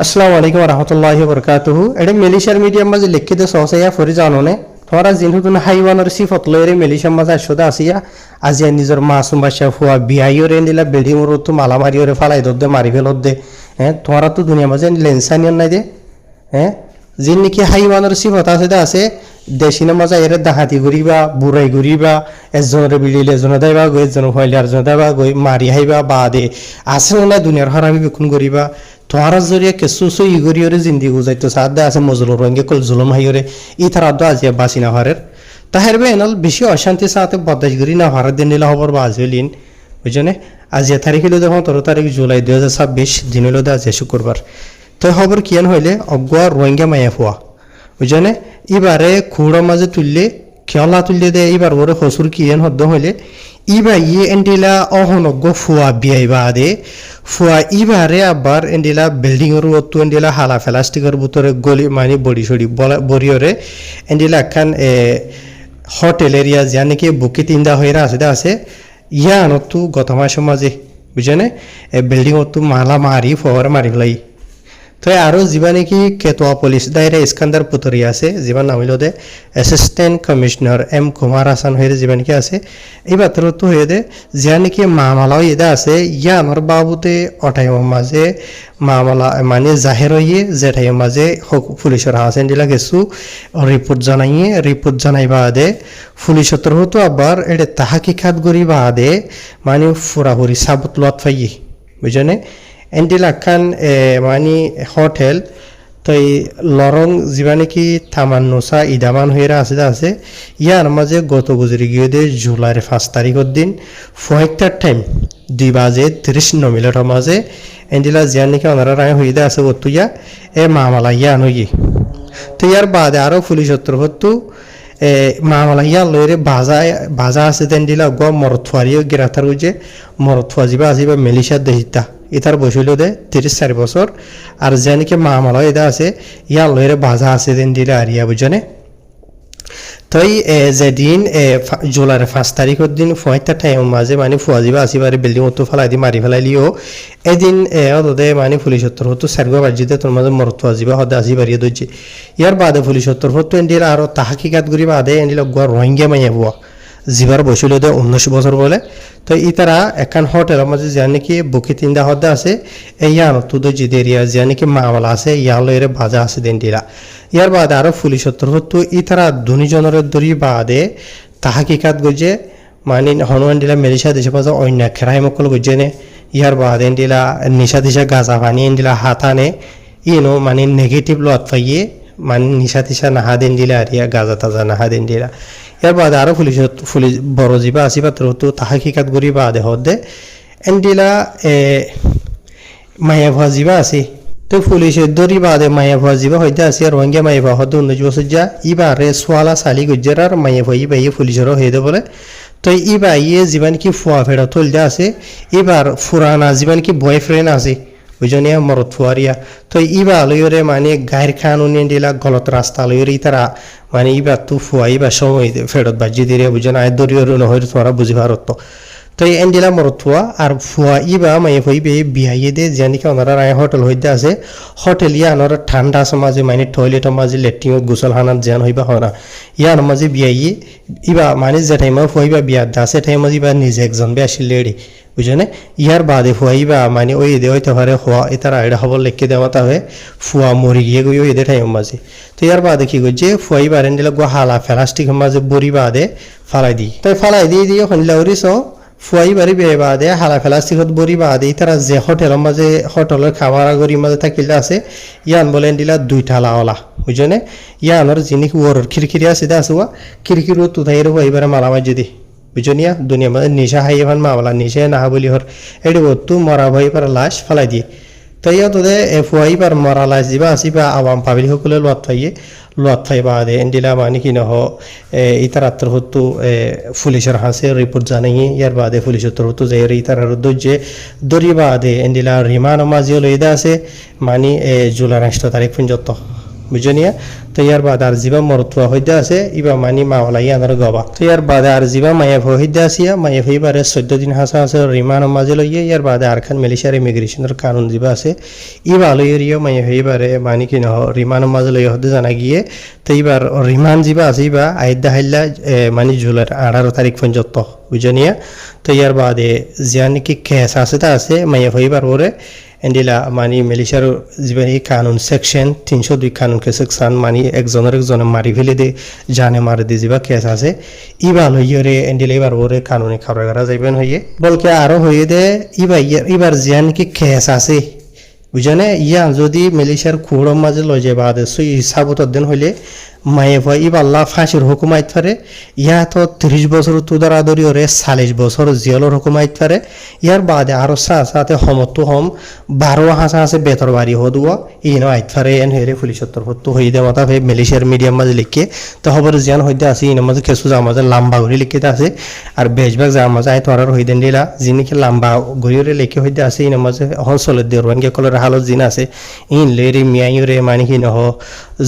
আসসালামু আলাইকুম রহমতুল্লাহি বরকাতুহু এডে মেলিশিয়ার মিডিয়াম মাঝে লিখিত সহসাইয়া ফরি জাননে তোমরা জিনহুতুন হাইওয়ানের সিফত লয়রে মেলিশিয়ার মাঝে আসদা আসিয়া আজিয়া নিজের মাসুম বাসা ফুয়া বিআইওরে দিলা বিল্ডিং রতো মালামারিওরে ফালাই দদ্দে মারি ফেলদে হ্যাঁ তোমরা তো দুনিয়া মাঝে লেনসানিয়ন নাই দে হ্যাঁ যিন নাকি হাইওয়ানের সিফত আছে দেশিনা মাঝে এর ডাহাতি ঘুরিবা বুড়াই ঘুরিবা এজনের বিলিলে এজনে দাইবা গই এজন হইলে আর জন দাইবা গই মারি হাইবা বাদে আছে না দুনিয়ার হারামি বিকুন করিবা তোহার জরিয়া কেসু সু ইগরিয়রে জিন্দি গুজাইতো সাদা আছে মজলুর রঙ্গে কল জুলুম হাইয়রে ই তার আদা আজিয়া বাসিনা হারের তাহের বে এনল বেশি অশান্তি সাথে বদাস গরি না হারার দিন নিলা হবর বাজলিন বুঝনে আজিয়া তারিখ হলো দেখো 13 তারিখ জুলাই 2026 দিন হলো দা আছে শুক্রবার তো খবর কিয়ান হইলে অগোয়া রোহিঙ্গা মায়া ফুয়া বুঝনে এবারে খুঁড়া মাঝে তুললে খেলা তুললে দে এবার ওরে হসুর কিয়ান হদ্দ হইলে ইবা ইয়ে এন্ডিলা অহনজ্ঞ ফুয়া বিয়াইবা দে ফুয়া ইবারে আবার এন্ডিলা বিল্ডিং এর ওতো এন্ডিলা হালা প্লাস্টিকের ভিতরে গলি মানে বড়ি সড়ি বড়িওরে এন্ডিলা খান হোটেল এরিয়া জানি কি বুকে তিনদা হইরা আছে ইয়া নতু গত মাসের মাঝে বুঝনে বিল্ডিং ওতো মালা মারি ফোয়ার মারি ফেলাই তো আরও যা নাকি কেতোয়া পুলিশ দায়রা ইস্কান্দার পুতরি আছে যার নাম হইল the assistant commissioner M Kumar Hasan হয়ে যা নাকি আছে এই বাতরতো হয়ে দে যা নাকি মামলাও এদা আছে ইয়া আমার বাবুতে অটাইমের মাঝে মামলা মানে জাহের হইয়ে যেটাইমের মাঝে পুলিশের হাসেন দিলা গেছু রিপোর্ট জানাইবা দে পুলিশতর হতো আবার এটা তাহাকিকাত করি বা দে মানে ফুরাহুরি সাবুত লত ফাইয়ে বুঝনে এন্ডিলা খান মানে হোটেল তো লরং যা নাকি থামান্নোসা ইদামান হয়ে আছে ইয়ার মাঝে গত গুজরি গিয়ে দে জুলাইয়ের 5 তারিখের দিন ফয়েকটার টাইম 2:30 মাঝে এন্ডিলা যা নাকি ওনারা রায় হয়ে আছে ওতুয়া এ মামলা ইয়া নই তো ইয়ার বাদে আরও পুলিশত্র হতো মামলা ইয়া লইরে বাজা আছে তেন্ডিলা গ মরথুয়ারিও গ্রেফতার হয়েছে মরথুয়া যা আসিবা মেলিশিয়ার দেহিতা ইতার বয়স হইল দে 34 বছর আর যে নাকি মামলা এটা আছে ইয়া লইরে বাজা আছে দিন দিলে আর ইয়া বুঝনে তই যেদিন জুলাইয়ের 5 তারিখের দিন 5টা টাইম মাঝে মানে ফুয়াজিবা আসিবারে বিল্ডিং তো ফেলাই দি মারি ফেলাইলিও এদিন ওদে মানে পুলিশত্তর হতো সার্গো বাজিতে তোর মাঝে মরত ফুয়াজিবা হদে আসিবারিয়ে দইছে ইয়ার বাদে পুলিশত্তর হতো এন্ডির আরও তাহাকিকাত করি বাদে এন্ডিল গোয়া রোহিঙ্গা মাইয়া বুয়া জিবার বসিল দে 19 বছর বলে তো ইতারা এখান হোটেলের মাঝে যা নাকি বুকি তিনটা হদে আছে এই আনতুদ জিদেরিয়া যা নাকি মামলা আছে ইয়ালের বাজা আছে দেনটিরা ইয়ার বাদে আরও পুলিশত্তর হতো ইতারা দুজনের দরি বাদে তাহাকিকাত গজে মানে হনুমান দিলা মেলিশা দেশে পাজা অন্য খেরাই মকল গজে নে ইয়ার বাদে দিলা নিশা দিশা গাজা পানি দিলা হাতানে ইনো মানে নেগেটিভ লত পাইয়ে মানে নিশা তিশা নাহা দিন দিলা আর ইয়া গাজা তাজা নাহা দিন দিলা ইয়ার বাদে আরও পুলিশ বড় যা আসিবা তো তাহাকিকাত করি বাদে হদে এন্ডিলা মায়া ভুয়া যা আছে তো পুলিশের দরি বাদে মায়া ভুয়া যা হইতে আছে রোহিঙ্গা মায়া ভুয়া হতে 19 বছর যা ইবারে সোয়ালা সালি গুজরার মায়া ভুয়া ইবাইয়ে পুলিশেরও হয়ে বলে তো ইবাইয়ে যা নাকি ফুয়া ফেরা তুলতে আছে এবার ফুরানা যা নাকি বয়ফ্রেন্ড আছে বুঝনিয়া মরত ফুয়ারিয়া তো ইবা লইরে মানে গায়ের খানুন দিলা গলত রাস্তা লইরে তারা মানে ইবা তো ফুয়া ইবা সময় ফেরত বাজি দিয়ে বুঝেন আয় দরিয়র নহর তোরা বুঝি ভারত তো এই এন্ডিলা মরত ফুয়া আর ফুয়া ইবা মাই হইবে বিয়াইয়ে দে জানিকে ওনারা রায় হোটেল হইতে আছে হোটেল ইয়া ওনারা ঠান্ডা সমাজে মানে টয়লেটের মাঝে লেট্রিন গোসল হানাত জান হইবা হনা ইয়ার মাঝে বিয়াইয়ে ইবা মানে যে টাইমে ফুয়াইবা বিয়ার দাসে টাইমে ইবা নিজে একজন বে আসিল লেডি বুঝনে ইয়ার বাদে ফুয়াইবা মানে ওই দে হইতে পারে হওয়া এটার আইডা খবর লিখে দেওয়া তাহলে ফুয়া মরি গিয়ে গই এদের টাইম মাঝে তো ইয়ার বাদে কি করছে ফুয়াইবা রেন্ডিলা গো হালা প্লাস্টিক মাঝে বড়ি বাদে ফালাই দি তাই ফালাই দিয়ে হনিলা উড়িস ফুয়াইবারি বে বাদে হালা প্লাস্টিকত বড়ি বাদে তারা যে হোটেলের মাঝে হোটেলের খাবার আগরি মাঝে থাকিলে আছে ইয়ান বলেন দিলা 2টা লাওলা বুঝনে ইয়ানোর যিনি ওর খিরখিরি আছে আছে খিরখিরও তুথাইর ফুয়াইবারে মালা মাঝে দি বুঝনিয়া দুনিয়া মাঝে নিশা হাইয়ে ভান মামলা নিশে না বলি হর এটি বস্তু মরা ভাই পার লাশ ফালাই দিয়ে তো ইয়া তোদের ফুয়াই পার মরা লাশ যা আসিবা আওয়াম পাবলিক সকলে লত ফাইবা দে এন্ডিলা মানে কি নহ ইতার আত্মর হতো পুলিশের হাসে রিপোর্ট জানাইয়ে ইয়ার বাদে পুলিশের হতো যে ইতার দর্জে দরি বাদে এন্ডিলা রিমান্ড মাঝিও লইদা আছে মানে জুলাই 8 তারিখ পর্যন্ত বুঝনিয়া তো ইয়ার বাদ আর জিবা মরতুয়া হইতে আছে ইবা মানি মাওলাই আনার গবা তো ইয়ার বাদে আর জিবা মায়াফ হইতে আসিয়া মায়াফ হইবারে 14 দিন হাসা আছে রিমান্ড মাঝে লইয়া ইয়ার বাদে আরখান মালয়েশিয়ার ইমিগ্রেশনের কানুন জিবা আছে ইবা লইয়া মায়াফ হইবারে মানি কি নহ রিমান্ড মাঝে লইয়া হতে জানা গিয়ে তো এবার রিমান্ড জিবা আছে ইবা আইদা হাইলা মানি জুলাইয়ের 18 তারিখ পর্যন্ত বুঝনিয়া তো ইয়ার বাদে জিয়ানি কি কেস আছে তা আছে মায়াফ হইবার পরে এন্ডিলা মানি মালয়েশিয়ার জীবনী কানুন সেকশন 302 কানুন কে সেকশন মানি একজনের মারি ফেলে দে জানে মারে দি যাবা কেস আছে ইবা লইরে এন্ডিলা এবার ওরে কানুনে খাবরা যাইবেন হইয়ে বলকে আরো হইয়ে দে ইবার জিয়ান কি কেস আছে বুঝনে ইয়া যদি মালয়েশিয়ার খুড়ম মাঝে লই যাবা দে সই হিসাবত দেন হইলে মায়ে ভাই ইবাল্লাহ ফাঁসির হুকুম আইত পারে ইয়া তো 30 বছর তুদার আদরি ওরে 40 বছর জেলের হুকুম আইত পারে ইয়ার বাদে আরো সাথে হমত হম 12 হাসা আছে বেতর বাড়ি হদুয়া ইনো আইত পারে এন হেরে পুলিশের তরফ তো হই দে মাথা ভাই মালয়েশিয়ার মিডিয়াম মাঝে লিখে তো খবর জিয়ান হইতে আছে ইনো মাঝে কেসু জামাজে লম্বা করে লিখে আছে আর বেশভাগ জামাজে আইত আর হই দেন দিলা জিনিকে লম্বা গরিরে লিখে হইতে আছে ইনো মাঝে হসলে দে রোয়ানকে কলর হালত জিন আছে ইন লেরি মিয়াইরে মানি কি নহ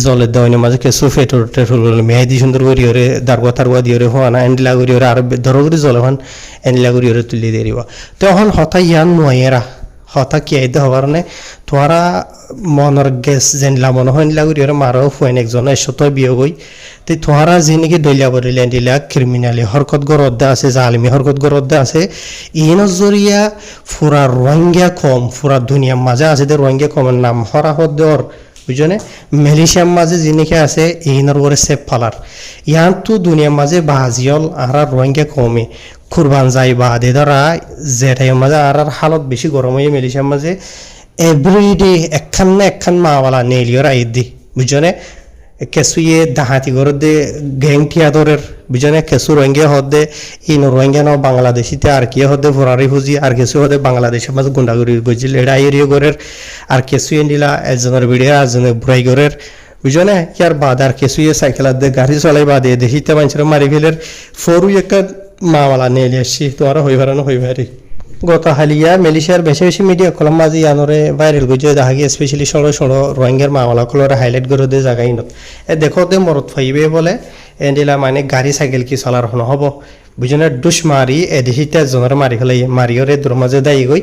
জলে দইনো মাঝে কেসু টেটুল মেহেদি সুন্দর করি ওরে দারগা তারগা দিয়ে ওরে হওয়া না এন্ডিলা করি ওরে আর ধরো করে জল হন এন্ডিলা করি ওরে তুলি দিয়ে দিব তখন হতা ইয়ান নয়েরা হতা কি আইতে হবার নে তোরা মনের গেস জেনলা মনে হয় এন্ডিলা করি ওরে মারো ফুয়েন একজন এসত বিয়ে গই তো তোরা জিনিকে দলিয়া বলিলে এন্ডিলা ক্রিমিনালি হরকত গরদ্দা আছে জালিমি হরকত গরদ্দা আছে ইনো জরিয়া ফুরা রোহিঙ্গা কম ফুরা দুনিয়া মাঝে আছে দে রোহিঙ্গা কমের নাম হরা হদ্দর বুঝনে মালয়েশিয়ার মাঝে জিনিকে আছে ইনার ওরে সেফ ফালার ইয়ান তো দুনিয়ার মাঝে বাজিয়ল আর রোহিঙ্গা কমে কুরবান যাই বাদে ধরা যেটাই মাঝে আর হালত বেশি গরম হয়ে মালয়েশিয়ার মাঝে এভরিডে একখান মাওয়ালা নেলিয়র আই দি বুঝনে কেসুয়ে দাহাতি গরদে গ্যাং টিয়াদরের বুঝনে কেসু রোহিঙ্গা হদে ইন রোহিঙ্গা ন বাংলাদেশিতে আর কি হদে ফরারি ফুজি আর কেসু হদে বাংলাদেশের মাঝে গুন্ডাগুড়ি গজিল এড়া এরিয়ে গরের আর কেসু এন্ডিলা একজনের ভিড়ে একজনের বুড়াই গরের বুঝনে ইয়ার বাদ আর কেসুয়ে সাইকেল দে গাড়ি চলাই বাদে দেখিতে মানুষের মারি ফেলের ফরু একটা মাওয়ালা নেলি আসছি তোমার হইবারি গত হালিয়া মালয়েশিয়ার বেশি মিডিয়া কলম মাঝে ইয়ানরে ভাইরাল গজে দেখা গিয়ে স্পেশালি সড়ো রোহিঙ্গার মামলা কলরে হাইলাইট করে দে জায়গায় নত দেখো দে মরত ফাইবে বলে এন্ডিলা মানে গাড়ি সাইকেল কি চলার হন হব বুঝনে ডুস মারি এদিহিতে জনের মারি ফেলাই মারিওরে দূর মাঝে দায়ী গই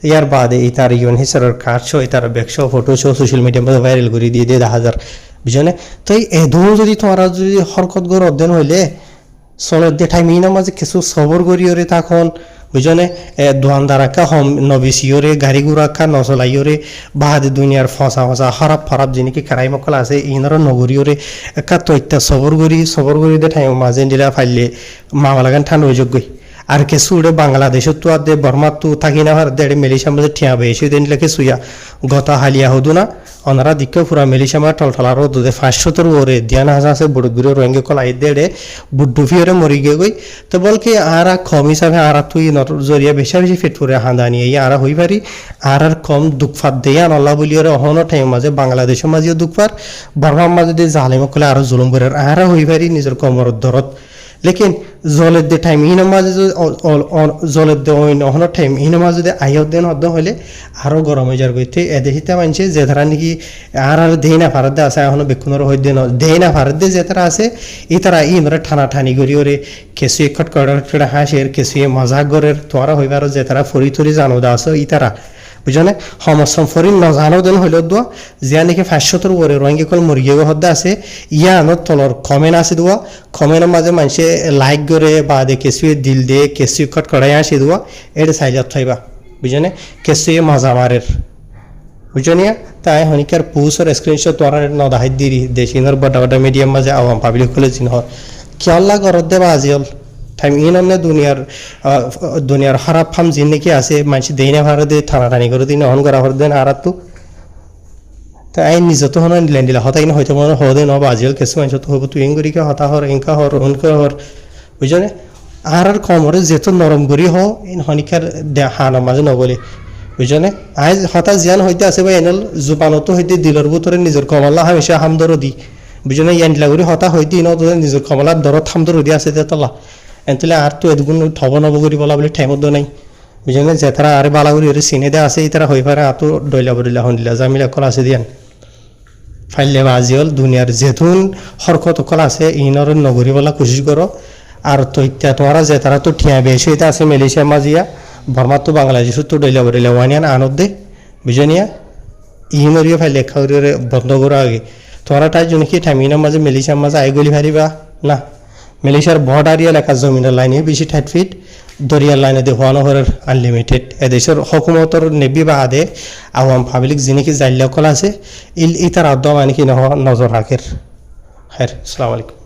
ইয়ার বাদে ইতার ইউন হিসারের কার্ড শো ইতার bag show photo show social media মধ্যে ভাইরাল করে দিয়ে 10,000 বুঝনে তো এদু যদি তোমরা যদি হরকত গর অধ্যয়ন হইলে চলের দে টাইম ইনা মাঝে কিছু সবর করিওরে তখন বুঝনে দোয়ানদারাকা হম নবিসিওরে গাড়ি গুড়াকা নচলাইওরে বাহাদে দুনিয়ার ফসা হরাপ যিনিকি কারাই মকল আছে ইনার নগরীয়রে একা তৈত্যা সবর করি দে টাইম মাঝে দিলা ফাইলে মামালাগান ঠান্ডা হয়ে গই আর কেসু উড়ে বাংলাদেশত তো আর দে বর্মা তো থাকি না আর দেড়ে মালয়েশিয়ার মাঝে ঠিয়া বেশি দিন লেখে সুইয়া গতা হালিয়া হদু না ওনারা দিকে পুরা মালয়েশিয়া মা টলটলার দুধে 500 ওরে দিয়ানা হাসা আছে বড় দূরে রোহিঙ্গা কলাই দেড়ে বুড্ডু ফিরে মরি গই তো বলকে আরা কম হিসাবে আরা তুই জরিয়া বেশি ফিট করে হাঁদানি এই আরা হই পারি আর কম দুঃখফাত দেয়া আল্লাহ বলিওরে অহনো টাইম মাঝে বাংলাদেশের মাঝেও দুঃখফার বর্মার মাঝে দিয়ে জালেম কলে আরো জুলুম করে আরা হই পারি নিজের কমর দরদ লেকিন জলের দে টাইম ইন মাঝে জলের দে অহনো টাইম ইন মাঝে যদি আইয় দেন হদ্দ হলে আরো গরম হয়ে যার গইতে এদেহিতে মানছে যে ধারা নাকি আর দেই না ভারত দে আছে এখনো বেক্ষণর হই দেন দেই না ভারত দে যে তারা আছে এই তারা ইনরে ঠানি করি ওরে কেসু একট কড়া হাসের কেসু মজাক গরের তোরা হইবার যে তারা ফরি থরি জানো দা আছে ই তারা বুঝনে সমস্যা ফরিন নজানো দেন হইল দোয়া জিয়া নাকি 500 ওরে রোহিঙ্গা কল মুরগি হদ্দা আছে ইয়ানো তলর কমেন্ট আছে দোয়া কমেন্টের মাঝে মানুষে লাইক করে বা দে কেসুয়ে দিল দে কেসু কট কড়াই আসি দোয়া এটা সাইজত থাইবা বুঝনে কেসুয়ে মজা মারের বুঝনিয়া তাই হনিকার পুসর স্ক্রিনশট তোরা নদাহাই দিরি দেশিনর বড় মিডিয়াম মাঝে আওয়াম পাবলিক কলেজ জিন হয় কিয়াল্লা গরদ দে বাজিল টাইম ইননে দুনিয়ার খারাপ ফাম জিন নাকি আছে মানুষ দেই না ভাড়া দিয়ে টানি করে দিন অন করা হর দেন আর তো তাই নিজে তো হন লেন্ডিলা হতাই না হয়তো মনে হদে ন বাজিল কিছু মানুষ তো হবো তুই এঙ্গুরিকে হতা হর এঙ্কা হর অনকা হর বুঝনে আর কমরে যেত নরম করি হ ইন হনিকার হানা মাঝে নবলে বুঝনে আজ হতা জিয়ান হইতে আছে বা এনল জুবানতো হইতে দিলর ভিতরে নিজের কমলা হামেশা হামদর দি বুঝনে ইয়ান্ডিলা করে হতা হইতে ইন নিজের কমলার দরদ হামদর দি আছে তলা এনতলে আর তো এদগুণ ঠব নব করি বলা বলে ঠাইমত নাই বুঝলেন যে তারা আরে বালাগুড়ি সিনে দে আছে এই তারা হয়ে পারে আতো ডইলা বরিলা হন্দিলা জামিলা কল আছে দিয়ান ফাইলে বাজি হল দুনিয়ার যেতুন হরকত অকল আছে ইনর নগরী বলা কোশিশ করো আর তো ইত্যা তোমরা যে তারা তো ঠিয়া বেশি এটা আছে মালয়েশিয়া মাজিয়া বর্মা তো বাংলাদেশ তো ডইলা বরিলা ওয়ানিয়ান আনত দে বুঝনিয়া ইনরিও ফাইলে খাউরে বন্ধ করা আগে তোমরা তাই জন্য কি টাইমিনার মাঝে মালয়েশিয়ার মাঝে আইগলি ফারিবা না মালয়েশিয়ার বর্ডার এলাকা জমিনের লাইনে বেশি 60 ফিট দরিয়ার লাইনে দিয়ে হওয়ানো হরের আনলিমিটেড এদেশের হকুমতর নেবি বা আদে আওয়াম পাবলিক যিনি কি জাইল্লা কল আছে ইতার আদম আনি কি নজর রাখের হ্যাঁ আসসালামু আলাইকুম